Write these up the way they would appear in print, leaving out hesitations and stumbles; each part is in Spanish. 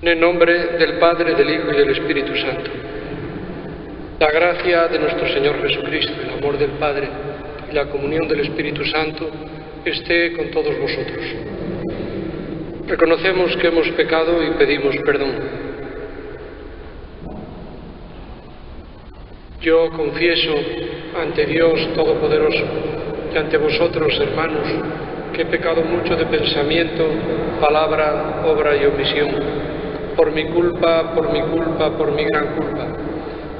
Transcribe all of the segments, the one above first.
En el nombre del Padre, del Hijo y del Espíritu Santo. La gracia de nuestro Señor Jesucristo, el amor del Padre y la comunión del Espíritu Santo esté con todos vosotros. Reconocemos que hemos pecado y pedimos perdón. Yo confieso ante Dios Todopoderoso y ante vosotros, hermanos, que he pecado mucho de pensamiento, palabra, obra y omisión. Por mi culpa, por mi gran culpa.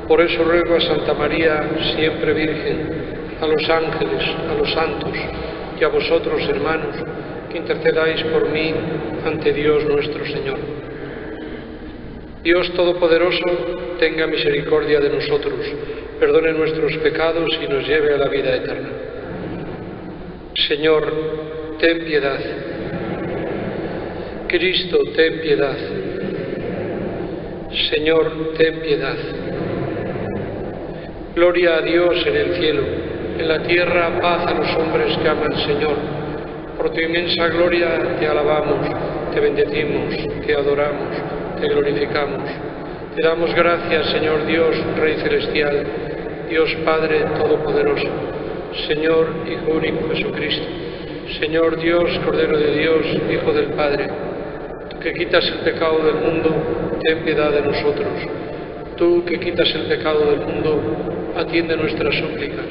Por eso ruego a Santa María, siempre Virgen, a los ángeles, a los santos y a vosotros, hermanos, que intercedáis por mí ante Dios nuestro Señor. Dios Todopoderoso, tenga misericordia de nosotros, perdone nuestros pecados y nos lleve a la vida eterna. Señor, ten piedad. Cristo, ten piedad. Señor, ten piedad. Gloria a Dios en el cielo, en la tierra paz a los hombres que aman al Señor. Por tu inmensa gloria te alabamos, te bendecimos, te adoramos, te glorificamos. Te damos gracias, Señor Dios, Rey Celestial, Dios Padre Todopoderoso, Señor Hijo único Jesucristo, Señor Dios, Cordero de Dios, Hijo del Padre. Tú que quitas el pecado del mundo, ten piedad de nosotros. Tú que quitas el pecado del mundo, atiende nuestras súplicas.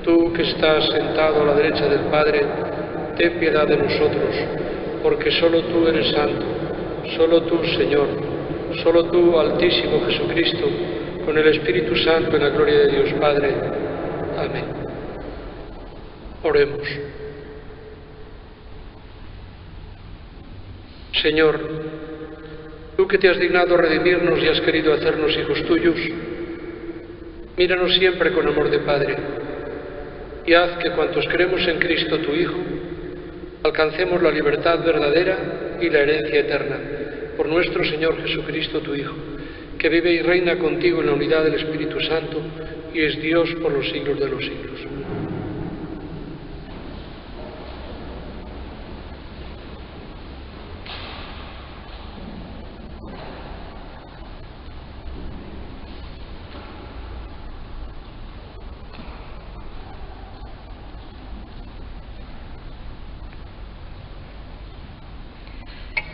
Tú que estás sentado a la derecha del Padre, ten piedad de nosotros, porque solo tú eres santo, solo tú, Señor, solo tú, Altísimo Jesucristo, con el Espíritu Santo en la gloria de Dios Padre. Amén. Oremos. Señor, tú que te has dignado redimirnos y has querido hacernos hijos tuyos, míranos siempre con amor de Padre y haz que cuantos creemos en Cristo tu Hijo, alcancemos la libertad verdadera y la herencia eterna, por nuestro Señor Jesucristo tu Hijo, que vive y reina contigo en la unidad del Espíritu Santo y es Dios por los siglos de los siglos.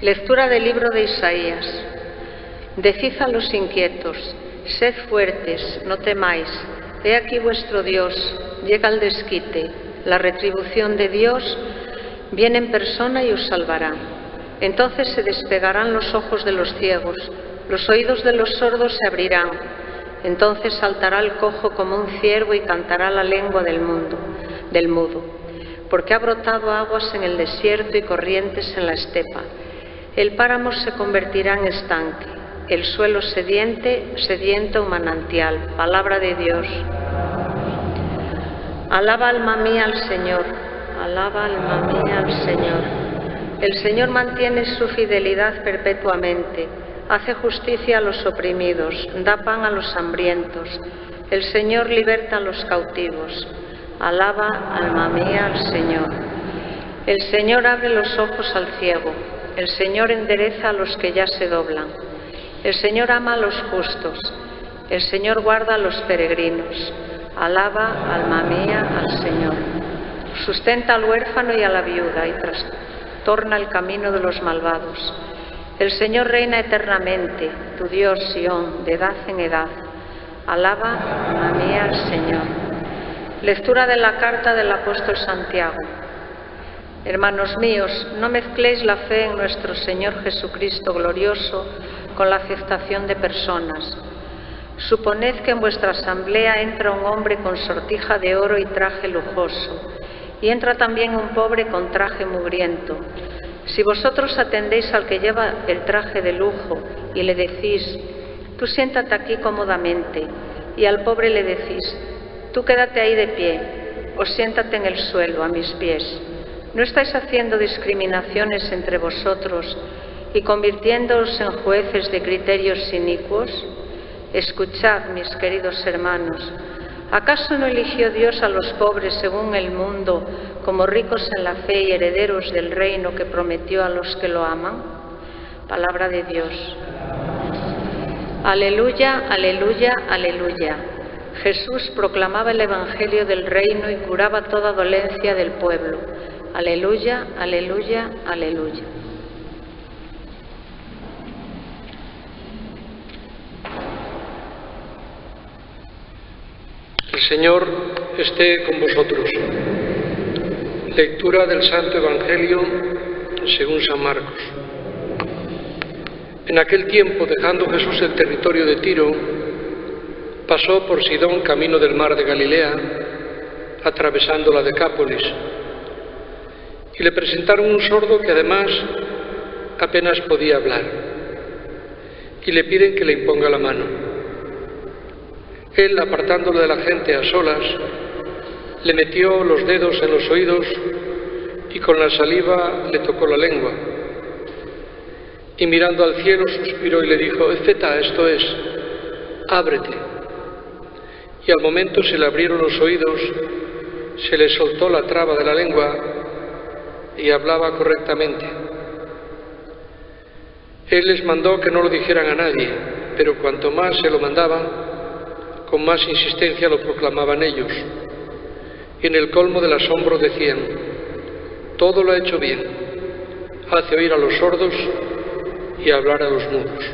Lectura del libro de Isaías. Decid a los inquietos, sed fuertes, no temáis, he aquí vuestro Dios, llega el desquite, la retribución de Dios viene en persona y os salvará. Entonces se despegarán los ojos de los ciegos, los oídos de los sordos se abrirán. Entonces saltará el cojo como un ciervo y cantará la lengua del mudo, porque ha brotado aguas en el desierto y corrientes en la estepa. El páramo se convertirá en estanque, el suelo sediento en manantial. Palabra de Dios. Alaba alma mía al Señor, alaba alma mía al Señor. El Señor mantiene su fidelidad perpetuamente, hace justicia a los oprimidos, da pan a los hambrientos. El Señor liberta a los cautivos. Alaba alma mía al Señor. El Señor abre los ojos al ciego. El Señor endereza a los que ya se doblan. El Señor ama a los justos. El Señor guarda a los peregrinos. Alaba, alma mía, al Señor. Sustenta al huérfano y a la viuda y trastorna el camino de los malvados. El Señor reina eternamente, tu Dios, Sión, de edad en edad. Alaba, alma mía, al Señor. Lectura de la carta del apóstol Santiago. Hermanos míos, no mezcléis la fe en nuestro Señor Jesucristo glorioso con la aceptación de personas. Suponed que en vuestra asamblea entra un hombre con sortija de oro y traje lujoso, y entra también un pobre con traje mugriento. Si vosotros atendéis al que lleva el traje de lujo y le decís, tú siéntate aquí cómodamente, y al pobre le decís, tú quédate ahí de pie, o siéntate en el suelo a mis pies, ¿no estáis haciendo discriminaciones entre vosotros y convirtiéndoos en jueces de criterios inicuos? Escuchad, mis queridos hermanos, ¿acaso no eligió Dios a los pobres según el mundo como ricos en la fe y herederos del reino que prometió a los que lo aman? Palabra de Dios. Aleluya, aleluya, aleluya. Jesús proclamaba el Evangelio del reino y curaba toda dolencia del pueblo. Aleluya, aleluya, aleluya. El Señor esté con vosotros. Lectura del Santo Evangelio según San Marcos. En aquel tiempo, dejando Jesús el territorio de Tiro, pasó por Sidón camino del mar de Galilea, atravesando la Decápolis. Y le presentaron un sordo que además apenas podía hablar. Y le piden que le imponga la mano. Él, apartándolo de la gente a solas, le metió los dedos en los oídos y con la saliva le tocó la lengua. Y mirando al cielo suspiró y le dijo: Efeta, esto es, ábrete. Y al momento se le abrieron los oídos, se le soltó la traba de la lengua y hablaba correctamente. Él les mandó que no lo dijeran a nadie, pero cuanto más se lo mandaban, con más insistencia lo proclamaban ellos. Y en el colmo del asombro decían: todo lo ha hecho bien, hace oír a los sordos y hablar a los mudos.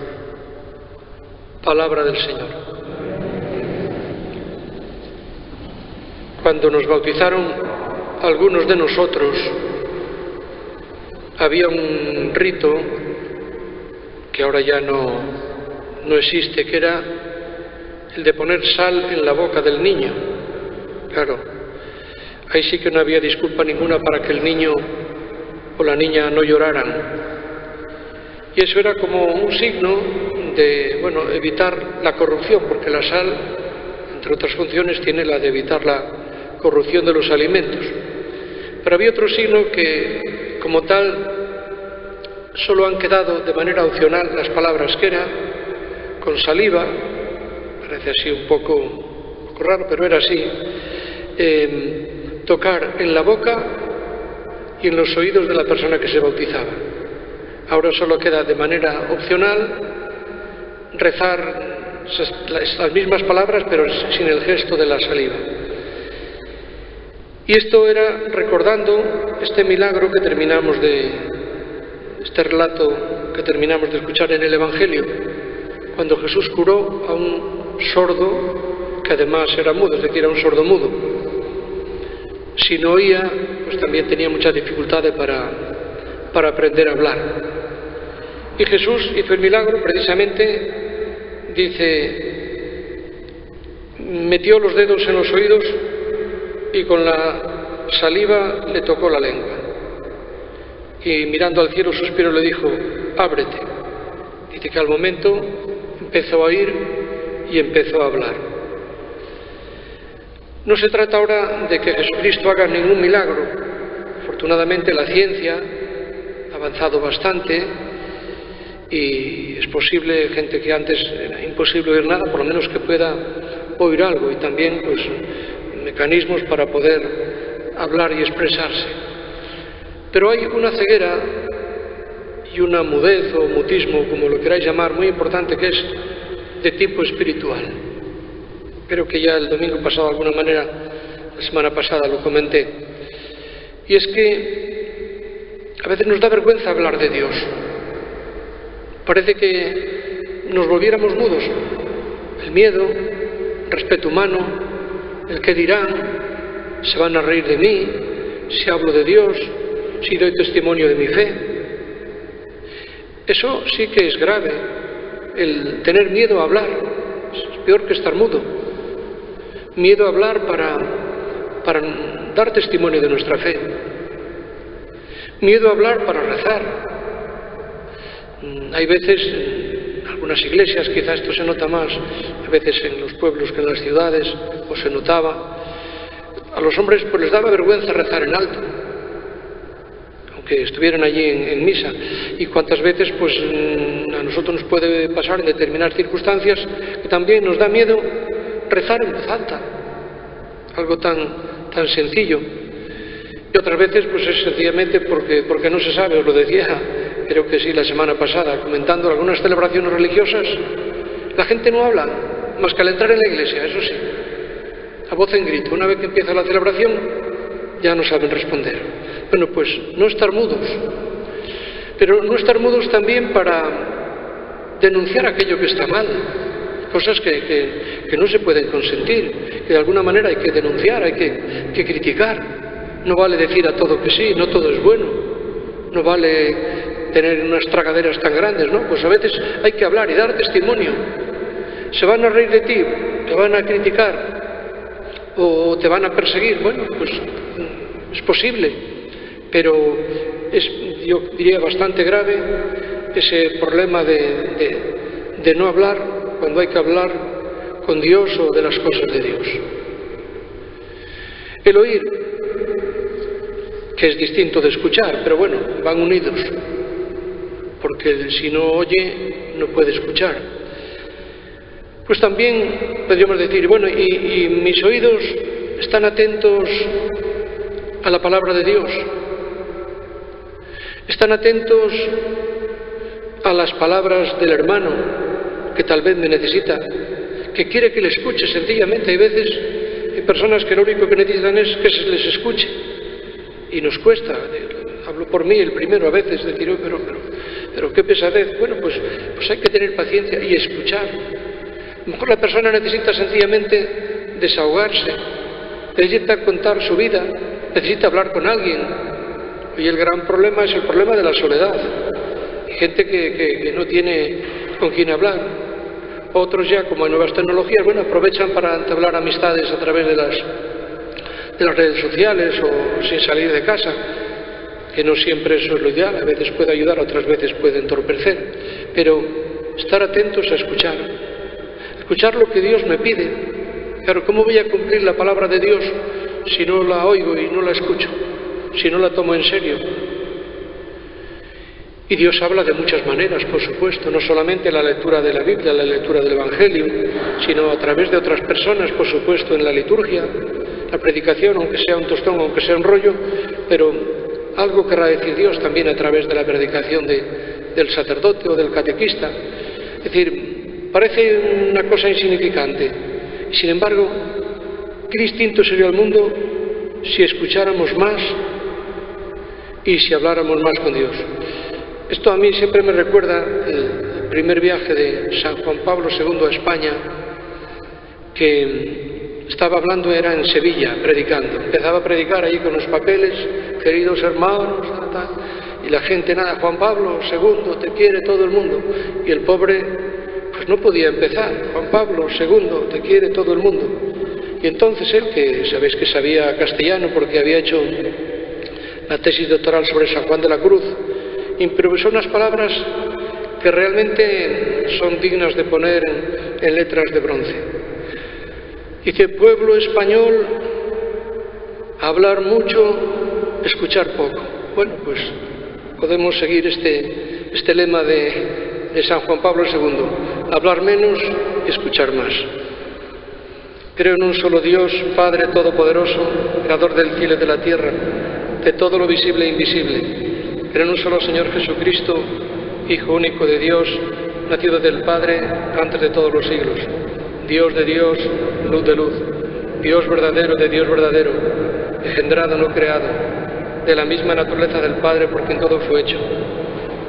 Palabra del Señor. Cuando nos bautizaron algunos de nosotros, había un rito que ahora ya no existe, que era el de poner sal en la boca del niño. Claro, ahí sí que no había disculpa ninguna para que el niño o la niña no lloraran. Y eso era como un signo de, evitar la corrupción, porque la sal, entre otras funciones, tiene la de evitar la corrupción de los alimentos. Pero había otro signo que, como tal, solo han quedado de manera opcional las palabras, que era con saliva, parece así un poco raro, pero era así, tocar en la boca y en los oídos de la persona que se bautizaba. Ahora solo queda de manera opcional rezar las mismas palabras, pero sin el gesto de la saliva. Y esto era recordando este milagro que terminamos este relato que terminamos de escuchar en el Evangelio, cuando Jesús curó a un sordo que además era mudo, es decir, era un sordo mudo. Si no oía, pues también tenía muchas dificultades para aprender a hablar. Y Jesús hizo el milagro, precisamente, dice, metió los dedos en los oídos y con la saliva le tocó la lengua. Y mirando al cielo suspiró y le dijo: ábrete. Dice que al momento empezó a oír y empezó a hablar. No se trata ahora de que Jesucristo haga ningún milagro. Afortunadamente la ciencia ha avanzado bastante y es posible, gente que antes era imposible oír nada, por lo menos que pueda oír algo, y también pues mecanismos para poder hablar y expresarse. Pero hay una ceguera y una mudez o mutismo, como lo queráis llamar, muy importante, que es de tipo espiritual. Creo que ya el domingo pasado, de alguna manera, la semana pasada lo comenté. Y es que a veces nos da vergüenza hablar de Dios. Parece que nos volviéramos mudos. El miedo, el respeto humano, el qué dirán, se van a reír de mí, si hablo de Dios, si doy testimonio de mi fe. Eso sí que es grave, el tener miedo a hablar. Es peor que estar mudo. Miedo a hablar para dar testimonio de nuestra fe. Miedo a hablar para rezar. Hay veces, en algunas iglesias, quizá esto se nota más, a veces en los pueblos que en las ciudades, o se notaba, a los hombres pues les daba vergüenza rezar en alto, aunque estuvieran allí en misa. Y cuántas veces pues a nosotros nos puede pasar en determinadas circunstancias que también nos da miedo rezar en voz alta, algo tan sencillo. Y otras veces pues es sencillamente porque no se sabe. Os lo decía creo que sí, la semana pasada, comentando algunas celebraciones religiosas, la gente no habla más que al entrar en la iglesia, eso sí, a voz en grito. Una vez que empieza la celebración, ya no saben responder. Bueno, pues no estar mudos, pero no estar mudos también para denunciar aquello que está mal, cosas que no se pueden consentir, que de alguna manera hay que denunciar, hay que criticar. No vale decir a todo que sí, no todo es bueno, no vale tener unas tragaderas tan grandes, ¿no? Pues a veces hay que hablar y dar testimonio. Se van a reír de ti, te van a criticar o te van a perseguir, bueno, pues es posible, pero es, yo diría, bastante grave ese problema de no hablar cuando hay que hablar con Dios o de las cosas de Dios. El oír, que es distinto de escuchar, pero bueno, van unidos, porque si no oye, no puede escuchar. Pues también podríamos decir, bueno, y mis oídos están atentos a la palabra de Dios, están atentos a las palabras del hermano que tal vez me necesita, que quiere que le escuche sencillamente. Hay veces, hay personas que lo único que necesitan es que se les escuche, y nos cuesta, hablo por mí el primero a veces, decir, oh, pero qué pesadez. Bueno, pues hay que tener paciencia y escuchar. A lo mejor la persona necesita sencillamente desahogarse, necesita contar su vida, necesita hablar con alguien. Y el gran problema es el problema de la soledad. Hay gente que no tiene con quién hablar. Otros ya, como hay nuevas tecnologías, bueno, aprovechan para entablar amistades a través de las redes sociales o sin salir de casa, que no siempre eso es lo ideal. A veces puede ayudar, otras veces puede entorpecer. Pero estar atentos a escuchar lo que Dios me pide. Claro, ¿cómo voy a cumplir la palabra de Dios si no la oigo y no la escucho, si no la tomo en serio? Y Dios habla de muchas maneras, por supuesto, no solamente la lectura de la Biblia, la lectura del Evangelio, sino a través de otras personas, por supuesto, en la liturgia, la predicación, aunque sea un tostón, aunque sea un rollo, pero algo querrá decir Dios también a través de la predicación del sacerdote o del catequista. Es decir, parece una cosa insignificante. Sin embargo, qué distinto sería el mundo si escucháramos más y si habláramos más con Dios. Esto a mí siempre me recuerda el primer viaje de San Juan Pablo II a España, que estaba hablando, era en Sevilla, predicando. Empezaba a predicar ahí con los papeles, queridos hermanos, y la gente, nada, Juan Pablo II, te quiere todo el mundo. Y el pobre, pues no podía empezar. Juan Pablo II, te quiere todo el mundo. Y entonces él, que sabéis que sabía castellano porque había hecho la tesis doctoral sobre San Juan de la Cruz, improvisó unas palabras que realmente son dignas de poner en letras de bronce. Dice: pueblo español, hablar mucho, escuchar poco. Bueno, pues podemos seguir este lema de San Juan Pablo II: hablar menos y escuchar más. Creo en un solo Dios, Padre Todopoderoso, Creador del cielo y de la tierra, de todo lo visible e invisible. Creo en un solo Señor Jesucristo, Hijo único de Dios, nacido del Padre antes de todos los siglos, Dios de Dios, luz de luz, Dios verdadero de Dios verdadero, engendrado, no creado, de la misma naturaleza del Padre por quien todo fue hecho,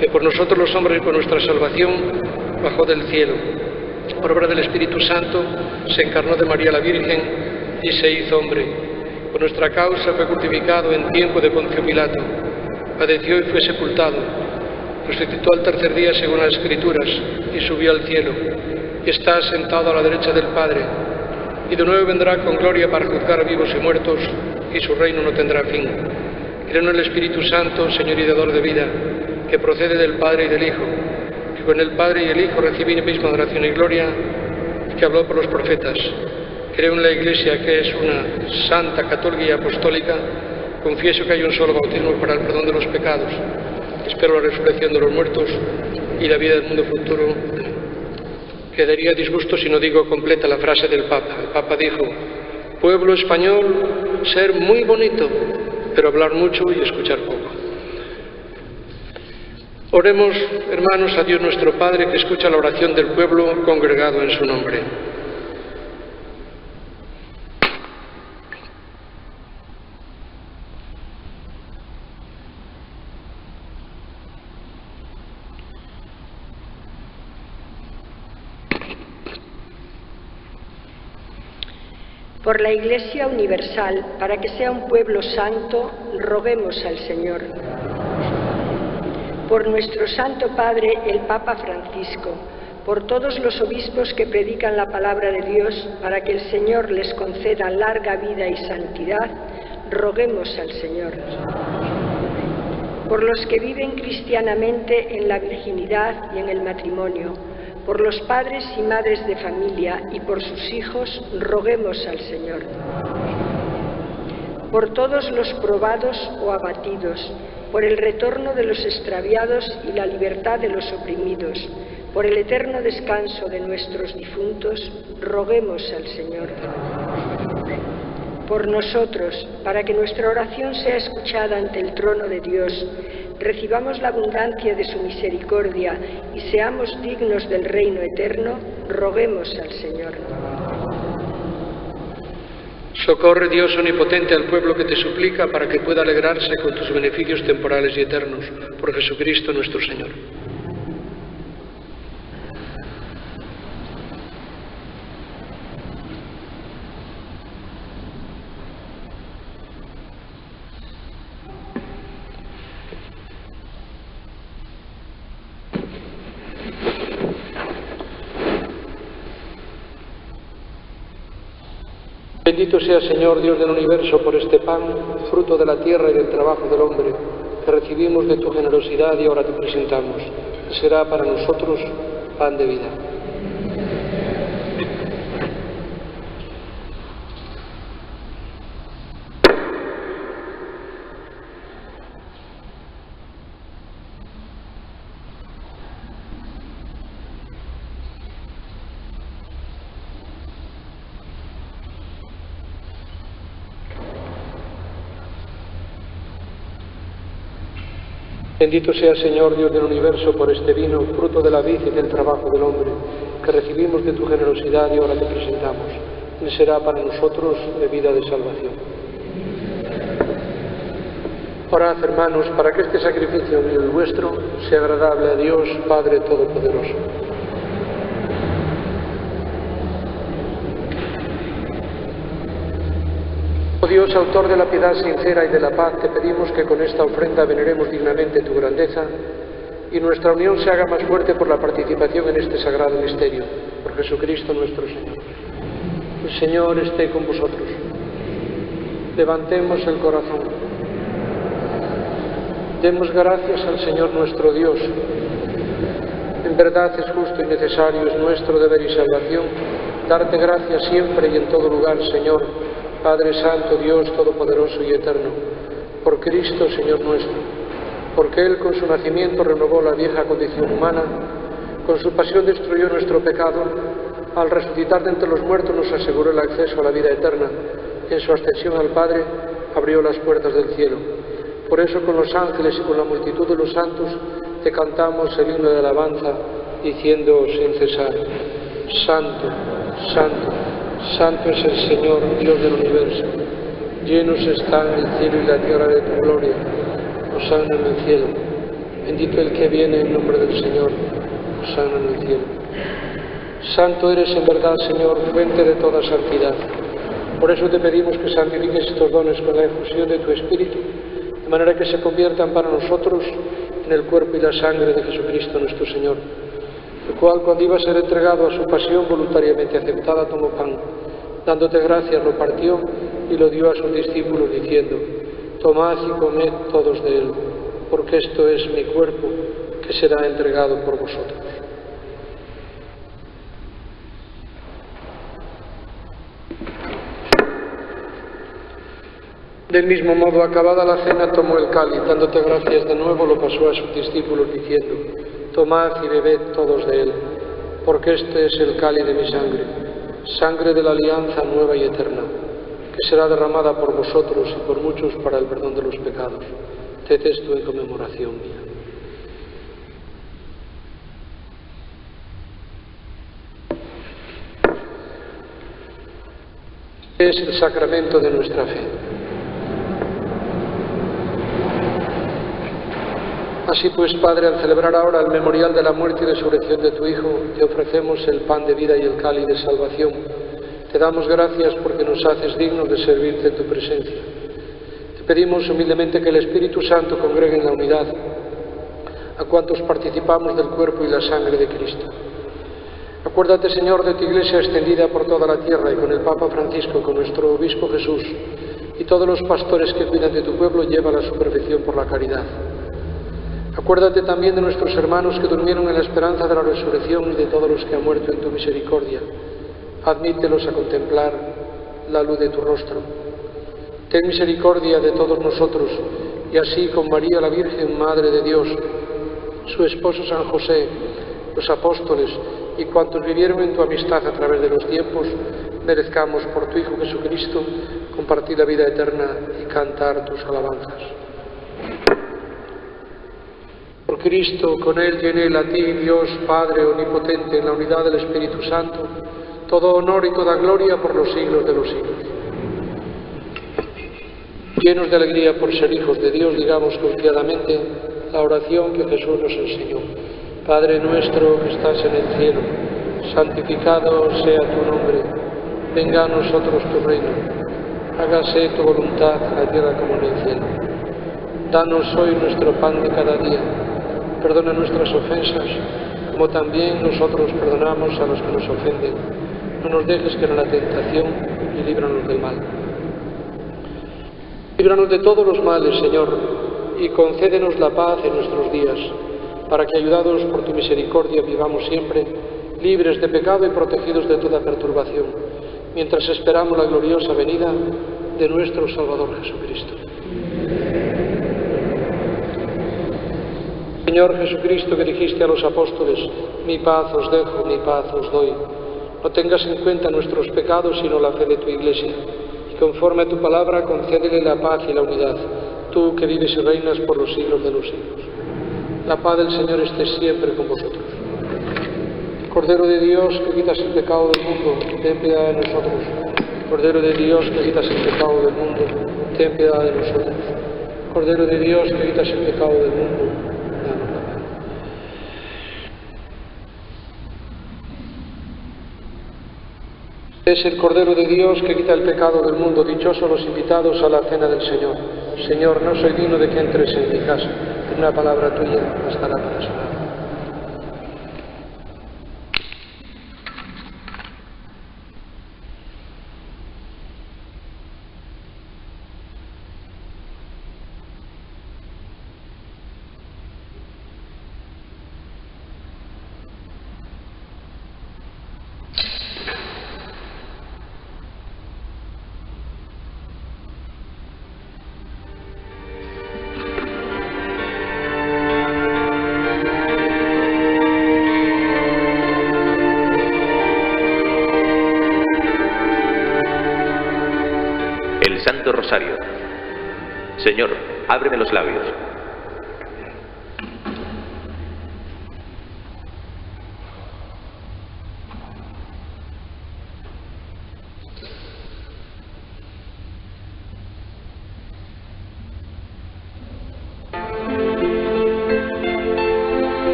que por nosotros los hombres y por nuestra salvación bajó del cielo, por obra del Espíritu Santo se encarnó de María la Virgen y se hizo hombre. Por nuestra causa fue crucificado en tiempo de Poncio Pilato, padeció y fue sepultado, resucitó al tercer día según las Escrituras y subió al cielo, y está sentado a la derecha del Padre, y de nuevo vendrá con gloria para juzgar a vivos y muertos, y su reino no tendrá fin. Creo en el Espíritu Santo, Señor y dador de vida, que procede del Padre y del Hijo, que con el Padre y el Hijo recibe la misma adoración y gloria, y que habló por los profetas. Creo en la Iglesia, que es una santa, católica y apostólica. Confieso que hay un solo bautismo para el perdón de los pecados. Espero la resurrección de los muertos y la vida del mundo futuro. Quedaría disgusto si no digo completa la frase del Papa. El Papa dijo: pueblo español, ser muy bonito, pero hablar mucho y escuchar poco. Oremos, hermanos, a Dios nuestro Padre, que escucha la oración del pueblo congregado en su nombre. Por la Iglesia universal, para que sea un pueblo santo, roguemos al Señor. Por nuestro Santo Padre, el Papa Francisco, por todos los obispos que predican la palabra de Dios, para que el Señor les conceda larga vida y santidad, roguemos al Señor. Por los que viven cristianamente en la virginidad y en el matrimonio, por los padres y madres de familia y por sus hijos, roguemos al Señor. Por todos los probados o abatidos, por el retorno de los extraviados y la libertad de los oprimidos, por el eterno descanso de nuestros difuntos, roguemos al Señor. Por nosotros, para que nuestra oración sea escuchada ante el trono de Dios, recibamos la abundancia de su misericordia y seamos dignos del reino eterno, roguemos al Señor. Socorre, Dios omnipotente, al pueblo que te suplica para que pueda alegrarse con tus beneficios temporales y eternos. Por Jesucristo nuestro Señor. Bendito sea, Señor, Dios del universo, por este pan, fruto de la tierra y del trabajo del hombre, que recibimos de tu generosidad y ahora te presentamos, que será para nosotros pan de vida. Bendito sea, Señor, Dios del universo, por este vino, fruto de la vid y del trabajo del hombre, que recibimos de tu generosidad y ahora te presentamos. Él será para nosotros bebida de salvación. Orad, hermanos, para que este sacrificio mío y vuestro sea agradable a Dios, Padre Todopoderoso. Oh Dios, autor de la piedad sincera y de la paz, te pedimos que con esta ofrenda veneremos dignamente tu grandeza y nuestra unión se haga más fuerte por la participación en este sagrado misterio. Por Jesucristo nuestro Señor. El Señor esté con vosotros. Levantemos el corazón. Demos gracias al Señor nuestro Dios. En verdad es justo y necesario, es nuestro deber y salvación, darte gracias siempre y en todo lugar, Señor, Padre Santo, Dios Todopoderoso y Eterno, por Cristo, Señor nuestro, porque Él con su nacimiento renovó la vieja condición humana, con su pasión destruyó nuestro pecado, al resucitar de entre los muertos nos aseguró el acceso a la vida eterna, y en su ascensión al Padre abrió las puertas del cielo. Por eso con los ángeles y con la multitud de los santos te cantamos el himno de alabanza, diciendo sin cesar: Santo, Santo, Santo es el Señor, Dios del universo. Llenos están el cielo y la tierra de tu gloria. Hosana en el cielo. Bendito el que viene en nombre del Señor. Hosana en el cielo. Santo eres en verdad, Señor, fuente de toda santidad. Por eso te pedimos que santifiques estos dones con la efusión de tu Espíritu, de manera que se conviertan para nosotros en el cuerpo y la sangre de Jesucristo nuestro Señor, el cual, cuando iba a ser entregado a su pasión voluntariamente aceptada, tomó pan, dándote gracias, lo partió y lo dio a sus discípulos, diciendo: Tomad y comed todos de él, porque esto es mi cuerpo, que será entregado por vosotros. Del mismo modo, acabada la cena, tomó el cáliz, dándote gracias de nuevo, lo pasó a sus discípulos, diciendo: Tomad y bebed todos de él, porque este es el cáliz de mi sangre, sangre de la alianza nueva y eterna, que será derramada por vosotros y por muchos para el perdón de los pecados. Haced esto en conmemoración mía. Es el sacramento de nuestra fe. Así pues, Padre, al celebrar ahora el memorial de la muerte y resurrección de tu Hijo, te ofrecemos el pan de vida y el cáliz de salvación. Te damos gracias porque nos haces dignos de servirte en tu presencia. Te pedimos humildemente que el Espíritu Santo congregue en la unidad a cuantos participamos del cuerpo y la sangre de Cristo. Acuérdate, Señor, de tu Iglesia extendida por toda la tierra y con el Papa Francisco, con nuestro Obispo Jesús y todos los pastores que cuidan de tu pueblo, llévala a su perfección por la caridad. Acuérdate también de nuestros hermanos que durmieron en la esperanza de la resurrección y de todos los que han muerto en tu misericordia. Admítelos a contemplar la luz de tu rostro. Ten misericordia de todos nosotros y así con María la Virgen, Madre de Dios, su esposo San José, los apóstoles y cuantos vivieron en tu amistad a través de los tiempos, merezcamos por tu Hijo Jesucristo compartir la vida eterna y cantar tus alabanzas. Por Cristo, con Él y en Él, a ti, Dios Padre omnipotente, en la unidad del Espíritu Santo, todo honor y toda gloria por los siglos de los siglos. Llenos de alegría por ser hijos de Dios, digamos confiadamente la oración que Jesús nos enseñó. Padre nuestro que estás en el cielo, santificado sea tu nombre. Venga a nosotros tu reino. Hágase tu voluntad en la tierra como en el cielo. Danos hoy nuestro pan de cada día. Perdona nuestras ofensas, como también nosotros perdonamos a los que nos ofenden. No nos dejes caer en la tentación y líbranos del mal. Líbranos de todos los males, Señor, y concédenos la paz en nuestros días, para que, ayudados por tu misericordia, vivamos siempre libres de pecado y protegidos de toda perturbación, mientras esperamos la gloriosa venida de nuestro Salvador Jesucristo. Señor Jesucristo, que dijiste a los apóstoles: mi paz os dejo, mi paz os doy. No tengas en cuenta nuestros pecados, sino la fe de tu Iglesia, y conforme a tu palabra concédele la paz y la unidad, tú que vives y reinas por los siglos de los siglos. La paz del Señor esté siempre con vosotros. Cordero de Dios, que quitas el pecado del mundo, ten piedad de nosotros. Cordero de Dios, que quitas el pecado del mundo, ten piedad de nosotros. Cordero de Dios, que quitas el pecado del mundo, danos la paz. Es el Cordero de Dios que quita el pecado del mundo. Dichosos los invitados a la cena del Señor. Señor, no soy digno de que entres en mi casa, pero una palabra tuya bastará para sanar. Santo Rosario. Señor, ábreme los labios.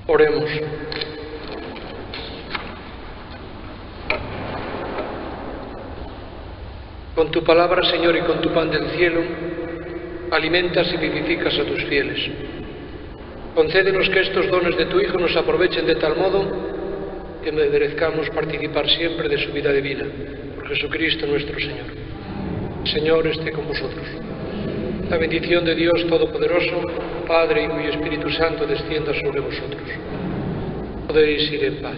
Oremos. Con tu palabra, Señor, y con tu pan del cielo, alimentas y vivificas a tus fieles. Concédenos que estos dones de tu Hijo nos aprovechen de tal modo que merezcamos participar siempre de su vida divina. Por Jesucristo nuestro Señor. El Señor esté con vosotros. La bendición de Dios Todopoderoso, Padre, Hijo y Espíritu Santo, descienda sobre vosotros. Podéis ir en paz.